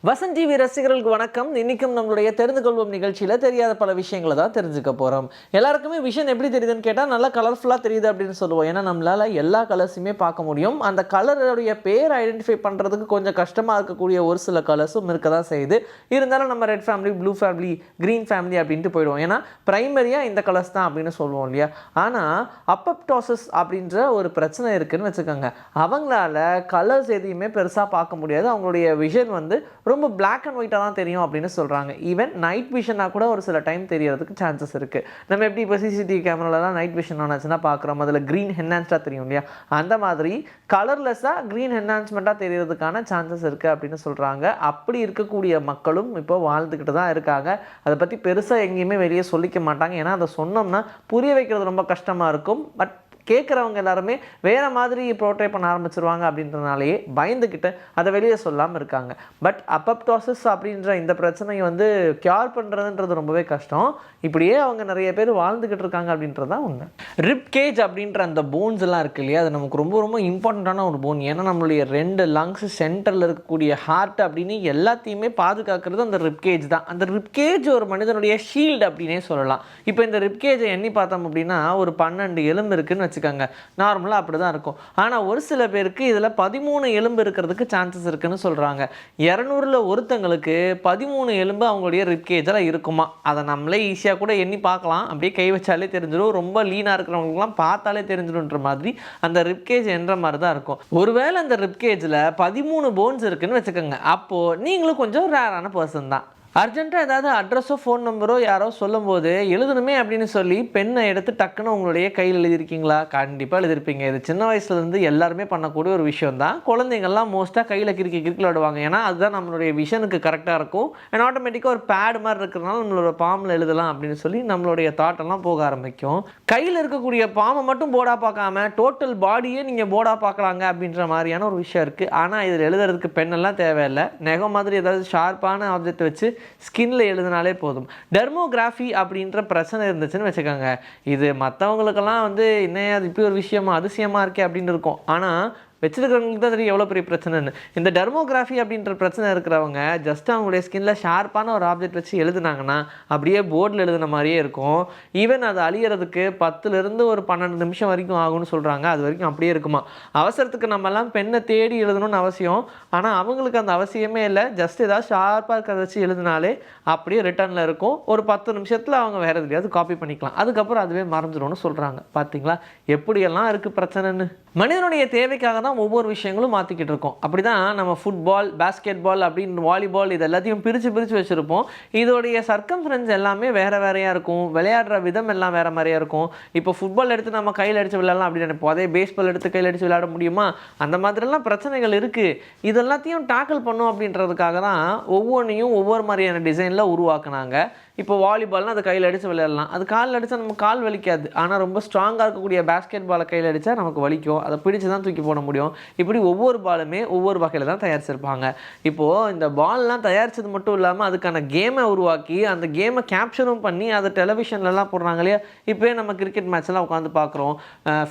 Vasanth TV ரசிகர்களுக்கு வணக்கம். இன்னைக்கும் நம்மளுடைய தெரிந்து கொள்வோம் நிகழ்ச்சியில் தெரியாத பல விஷயங்களை தான் தெரிஞ்சுக்க போகிறோம். எல்லாருக்குமே விஷன் எப்படி தெரியுதுன்னு கேட்டால் நல்லா கலர்ஃபுல்லாக தெரியுது அப்படின்னு சொல்லுவோம். ஏன்னா நம்மளால் எல்லா கலர்ஸுமே பார்க்க முடியும். அந்த கலருடைய பேர் ஐடென்டிஃபை பண்ணுறதுக்கு கொஞ்சம் கஷ்டமாக இருக்கக்கூடிய ஒரு சில கலர்ஸும் இருக்க தான் செய்யுது. இருந்தாலும் நம்ம red family, blue family, green family அப்படின்ட்டு போயிடுவோம். ஏன்னா ப்ரைமரியாக இந்த கலர்ஸ் தான் அப்படின்னு சொல்லுவோம் இல்லையா. ஆனால் அப்பப்டாசிஸ் அப்படின்ற ஒரு பிரச்சனை இருக்குதுன்னு வச்சுக்கோங்க. அவங்களால கலர்ஸ் எதையுமே பெருசாக பார்க்க முடியாது. அவங்களுடைய விஷன் வந்து ரொம்ப பிளாக் அண்ட் ஒயிட்டாக தான் தெரியும் அப்படின்னு சொல்கிறாங்க. ஈவன் நைட் விஷனாக கூட ஒரு சில டைம் தெரியறதுக்கு சான்சஸ் இருக்குது. நம்ம எப்படி இப்போ சிசிடிவி கேமராலலாம் நைட் விஷன் ஆனாச்சுன்னா பார்க்குறோம், அதில் க்ரீன் என்ஹான்ஸ்டாக தெரியும் இல்லையா. அந்த மாதிரி கலர்லெஸ்ஸாக க்ரீன் என்ஹான்ஸ்மெண்ட்டாக தெரியறதுக்கான சான்சஸ் இருக்குது அப்படின்னு சொல்கிறாங்க. அப்படி இருக்கக்கூடிய மக்களும் இப்போ வாழ்ந்துக்கிட்டு தான் இருக்காங்க. அதை பற்றி பெருசாக எங்கேயுமே வெளியே சொல்லிக்க மாட்டாங்க. ஏன்னா அதை சொன்னோம்னா புரிய வைக்கிறது ரொம்ப கஷ்டமாக இருக்கும். பட் கேட்குறவங்க எல்லாருமே வேறு மாதிரி ப்ரோட்ரே பண்ண ஆரம்பிச்சிருவாங்க அப்படின்றனாலேயே பயந்துக்கிட்டு அதை வெளியே சொல்லாமல் இருக்காங்க. பட் அப்பப்டாசிஸ் அப்படின்ற இந்த பிரச்சனையை வந்து க்யூர் பண்ணுறதுன்றது ரொம்பவே கஷ்டம். இப்படியே அவங்க நிறைய பேர் வாழ்ந்துக்கிட்டு இருக்காங்க அப்படின்றது தான் உண்மை. ரிப் கேஜ் அப்படின்ற அந்த போன்ஸ் எல்லாம் இருக்குது இல்லையா, அது நமக்கு ரொம்ப ரொம்ப இம்பார்ட்டண்ட்டான ஒரு போன். ஏன்னா நம்மளுடைய 2 லங்ஸ் சென்டரில் இருக்கக்கூடிய ஹார்ட் அப்படின்னு எல்லாத்தையுமே பாதுகாக்கிறது அந்த ரிப் கேஜ் தான். அந்த ரிப் கேஜ் ஒரு மனிதனுடைய ஷீல்டு அப்படின்னே சொல்லலாம். இப்போ இந்த ரிப் கேஜை எண்ணி பார்த்தோம் அப்படின்னா ஒரு 12 எலும்பு இருக்குன்னு வச்சுக்கோங்க. நார்மலாக அப்படி தான் இருக்கும். ஆனால் ஒரு சில பேருக்கு இதில் 13 எலும்பு இருக்கிறதுக்கு சான்சஸ் இருக்குன்னு சொல்கிறாங்க. 200ல் ஒருத்தங்களுக்கு 13 எலும்பு அவங்களுடைய ரிப்கேஜில் இருக்குமா. அதை நம்மளே ஈஸியாக கூட எண்ணி பார்க்கலாம். அப்படியே கை வச்சாலே தெரிஞ்சிடும். ரொம்ப லீனாக இருக்கிறவங்களுக்குலாம் பார்த்தாலே தெரிஞ்சிடும்ன்ற மாதிரி அந்த ரிப்கேஜ் என்ற மாதிரி தான் இருக்கும். ஒருவேளை அந்த ரிப்கேஜில் 13 போன்ஸ் இருக்குன்னு வச்சுக்கோங்க. அப்போது நீங்களும் கொஞ்சம் ரேரான பர்சன் தான். அர்ஜென்ட்டாக ஏதாவது அட்ரஸோ ஃபோன் நம்பரோ யாரோ சொல்லும் போது எழுதணுமே அப்படின்னு சொல்லி பெண்ணை எடுத்து டக்குன்னு உங்களுடைய கையில் எழுதியிருக்கீங்களா? கண்டிப்பாக எழுதிருப்பீங்க. இது சின்ன வயசுலேருந்து எல்லாருமே பண்ணக்கூடிய ஒரு விஷயம் தான். குழந்தைங்கள்லாம் மோஸ்ட்டாக கையில் கிறுக்கி விளாடுவாங்க. ஏன்னா அதுதான் நம்மளுடைய விஷனுக்கு கரெக்டாக இருக்கும். அண்ட் ஆட்டோமேட்டிக்காக ஒரு பேட் மாதிரி இருக்கிறதுனால நம்மளோட பாம்பில் எழுதலாம் அப்படின்னு சொல்லி நம்மளுடைய தாட்டெல்லாம் போக ஆரம்பிக்கும். கையில் இருக்கக்கூடிய பாம்பை மட்டும் போர்டாக பார்க்காம டோட்டல் பாடியே நீங்கள் போர்டாக பார்க்கலாங்க அப்படின்ற மாதிரியான ஒரு விஷயம் இருக்குது. ஆனால் இதில் எழுதுறதுக்கு பெண்ணெல்லாம் தேவையில்லை. நெகம் மாதிரி ஏதாவது ஷார்ப்பான ஆப்ஜெக்ட் வச்சு ஸ்கின்ல எழுதினாலே போதும். டெர்மோகிராஃபி அப்படின்ற பிரச்சனை இருந்துச்சுன்னு வச்சுக்கோங்க. இது மற்றவங்களுக்கெல்லாம் வந்து என்ன இப்படி ஒரு விஷயமா அதிசயமாக இருக்கே அப்படின்னு இருக்கும். ஆனால் வச்சுருக்கிறவங்களுக்கு தான் தெரியும் எவ்வளோ பெரிய பிரச்சனைன்னு. இந்த டெர்மோகிராஃபி அப்படின்ற பிரச்சனை இருக்கிறவங்க ஜஸ்ட் அவங்களுடைய ஸ்கின்ல ஷார்ப்பான ஒரு ஆப்ஜெக்ட் வச்சு எழுதுனாங்கன்னா அப்படியே போர்டில் எழுதுன மாதிரியே இருக்கும். ஈவன் அது அழியறதுக்கு 10லேருந்து ஒரு 12 நிமிஷம் வரைக்கும் ஆகும்னு சொல்கிறாங்க. அது வரைக்கும் அப்படியே இருக்குமா. அவசரத்துக்கு நம்மலாம் பெண்ணை தேடி எழுதணும்னு அவசியம். ஆனால் அவங்களுக்கு அந்த அவசியமே இல்லை. ஜஸ்ட் ஏதாவது ஷார்ப்பாக இருக்கிறத வச்சு எழுதினாலே அப்படியே ரிட்டர்னில் இருக்கும். ஒரு 10 நிமிஷத்தில் அவங்க வேறு எதுலையாவது காப்பி பண்ணிக்கலாம். அதுக்கப்புறம் அதுவே மறைஞ்சிடும்னு சொல்கிறாங்க. பார்த்தீங்களா எப்படியெல்லாம் இருக்குது பிரச்சனைன்னு. மனிதனுடைய தேவைக்காக தான் ஒவ்வொரு விஷயங்களும் மாற்றிக்கிட்டு இருக்கோம். அப்படி தான் நம்ம ஃபுட்பால், பேஸ்கெட் பால் அப்படின்னு வாலிபால் இது எல்லாத்தையும் பிரித்து வச்சுருப்போம். இதோடைய சர்க்கம்ஃபரன்ஸ் எல்லாமே வேறு வேறையாக இருக்கும். விளையாடுற விதம் எல்லாம் வேறு மாதிரியாக இருக்கும். இப்போ ஃபுட்பால் எடுத்து நம்ம கையில் அடித்து விளையாடலாம் அப்படின்னு நினைப்போம். அதே பேஸ்பால் எடுத்து கையில் அடித்து விளையாட முடியுமா? அந்த மாதிரிலாம் பிரச்சனைகள் இருக்குது. இது எல்லாத்தையும் டேக்கிள் பண்ணும் அப்படின்றதுக்காக தான் ஒவ்வொன்றையும் ஒவ்வொரு மாதிரியான டிசைனில் உருவாக்குனாங்க. இப்போ வாலிபால்னால் அதை கையில் அடித்து விளையாடலாம். அது காலில் அடித்தா நம்ம கால் வலிக்காது. ஆனால் ரொம்ப ஸ்ட்ராங்காக இருக்கக்கூடிய பேஸ்கெட் பாலை கையில் அடித்தா நமக்கு வலிக்கும். அதை பிடிச்சி தான் தூக்கி போட முடியும். இப்படி ஒவ்வொரு பாலுமே ஒவ்வொரு வகையில் தான் தயாரிச்சிருப்பாங்க. இப்போது இந்த பால்லாம் தயாரித்தது மட்டும் இல்லாமல் அதுக்கான கேமை உருவாக்கி அந்த கேமை கேப்சரும் பண்ணி அதை டெலிவிஷன்லலாம் போடுறாங்க இல்லையா. இப்போயே நம்ம கிரிக்கெட் மேட்செல்லாம் உட்காந்து பார்க்குறோம்,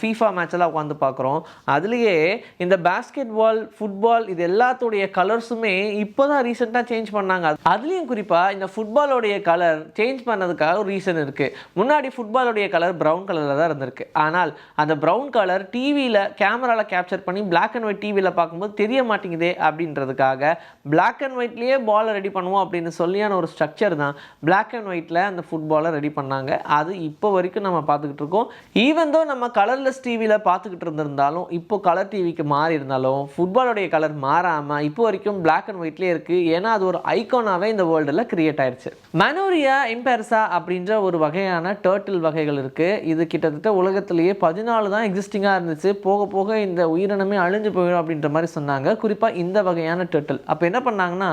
ஃபீஃபா மேட்செல்லாம் உட்காந்து பார்க்குறோம். அதுலேயே இந்த பேஸ்கெட் பால், ஃபுட்பால் இது எல்லாத்துடைய கலர்ஸுமே இப்போ தான் ரீசெண்டாக சேஞ்ச் பண்ணாங்க. அதுலேயும் குறிப்பாக இந்த ஃபுட்பாலோடைய கலர் சேஞ்ச் பண்ணதுக்காக ஒரு ரீசன் இருக்குது. முன்னாடி ஃபுட்பாலோடைய கலர் ப்ரௌன் கலரில் தான் இருந்திருக்கு. ஆனால் அந்த ப்ரௌன் கலர் டிவியில் கேமராவில் கேப்சர் பண்ணி பிளாக் அண்ட் ஒயிட் டிவியில் பார்க்கும்போது தெரிய மாட்டேங்குதே அப்படின்றதுக்காக பிளாக் அண்ட் ஒயிட்லேயே பாலை ரெடி பண்ணுவோம் அப்படின்னு சொல்லியான ஒரு ஸ்ட்ரக்சர் தான் பிளாக் அண்ட் ஒயிட்டில் அந்த ஃபுட்பாலை ரெடி பண்ணாங்க. அது இப்போ வரைக்கும் நம்ம பார்த்துக்கிட்டு இருக்கோம். ஈவன் தோ நம்ம கலர்லெஸ் டிவியில் பார்த்துக்கிட்டு இருந்திருந்தாலும் இப்போ கலர் டிவிக்கு மாறி இருந்தாலும் ஃபுட்பாலோடைய கலர் மாறாமல் இப்போ வரைக்கும் பிளாக் அண்ட் ஒயிட்லேயே இருக்குது. ஏன்னா அது ஒரு ஐகானாகவே இந்த வேர்ல்டில் கிரியேட் ஆயிடுச்சு. மனோரியா இம்பெர்சா அப்படின்ற ஒரு வகையான டர்ட்டில் வகைகள் இருக்குது. இது கிட்டத்தட்ட உலகத்திலேயே 14 தான் எக்ஸிஸ்டிங்காக இருந்துச்சு. போக போக இந்த உயிரினமே அழிஞ்சு போயிடும் அப்படின்ற மாதிரி சொன்னாங்க. குறிப்பாக இந்த வகையான டர்ட்டில். அப்போ என்ன பண்ணாங்கன்னா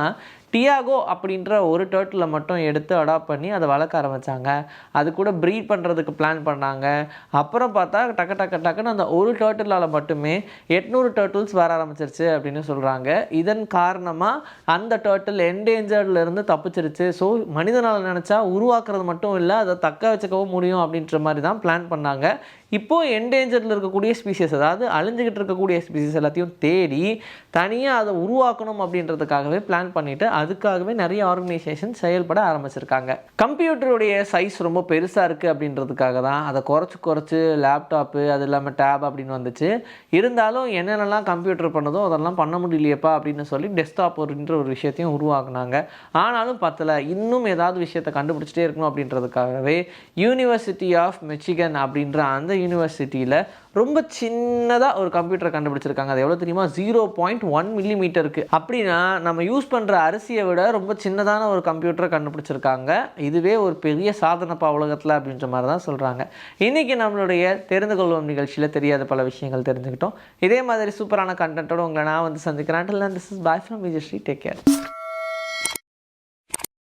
டியாகோ அப்படின்ற ஒரு டர்ட்டிலை மட்டும் எடுத்து அடாப்ட் பண்ணி அதை வளர்க்க ஆரம்பித்தாங்க. அது கூட ப்ரீட் பண்ணுறதுக்கு பிளான் பண்ணாங்க. அப்புறம் பார்த்தா டக்குன்னு அந்த ஒரு டர்ட்டிலால் மட்டுமே 800 டர்ட்டில்ஸ் வர ஆரம்பிச்சிருச்சு அப்படின்னு சொல்கிறாங்க. இதன் காரணமாக அந்த டர்ட்டில் என்டேஞ்சர்ட்லேருந்து தப்பிச்சிருச்சு. ஸோ மனிதனால் நினச்சா உருவாக்குறது மட்டும் இல்லை, அதை தக்க வச்சுக்கவும் முடியும் அப்படின்ற மாதிரி தான் பிளான் பண்ணாங்க. இப்போது என்டேஞ்சரில் இருக்கக்கூடிய ஸ்பீசிஸ், அதாவது அழிஞ்சிக்கிட்டு இருக்கக்கூடிய ஸ்பீசிஸ் எல்லாத்தையும் தேடி தனியாக அதை உருவாக்கணும் அப்படின்றதுக்காகவே பிளான் பண்ணிவிட்டு அதுக்காகவே நிறைய ஆர்கனைசேஷன் செயல்பட ஆரம்பிச்சிருக்காங்க. கம்ப்யூட்டருடைய சைஸ் ரொம்ப பெருசாக இருக்குது அப்படின்றதுக்காக தான் அதை குறைச்சி லேப்டாப்பு அது இல்லாமல் டேப் அப்படின்னு வந்துச்சு. இருந்தாலும் என்னென்னலாம் கம்ப்யூட்டர் பண்ணதோ அதெல்லாம் பண்ண முடியலையப்பா அப்படின்னு சொல்லி டெஸ்க்டாப் ஒரு விஷயத்தையும் உருவாக்குனாங்க. ஆனாலும் பத்தலை, இன்னும் ஏதாவது விஷயத்தை கண்டுபிடிச்சிட்டே இருக்கணும் அப்படின்றதுக்காகவே யூனிவர்சிட்டி ஆஃப் மிச்சிகன் அப்படின்ற அந்த யூனிவர்சிட்டியில் ரொம்ப சின்னதாக ஒரு கம்ப்யூட்டரை கண்டுபிடிச்சிருக்காங்க. அது எவ்வளோ தெரியுமா? 0.1 மில்லிமீட்டருக்கு. அப்படின்னா நம்ம யூஸ் பண்ணுற அரிசியை விட ரொம்ப சின்னதான ஒரு கம்ப்யூட்டரை கண்டுபிடிச்சிருக்காங்க. இதுவே ஒரு பெரிய சாதனைப்பா உலகத்தில் அப்படின்ற மாதிரி தான் சொல்கிறாங்க. இன்றைக்கி நம்மளுடைய தெரிந்து கொள்வோம் நிகழ்ச்சியில் தெரியாத பல விஷயங்கள் தெரிஞ்சுக்கிட்டோம். இதே மாதிரி சூப்பரான கண்டென்ட்டோடு உங்களை நான் வந்து சந்திக்கிறேன். This is bye from Vijayasri. Take care.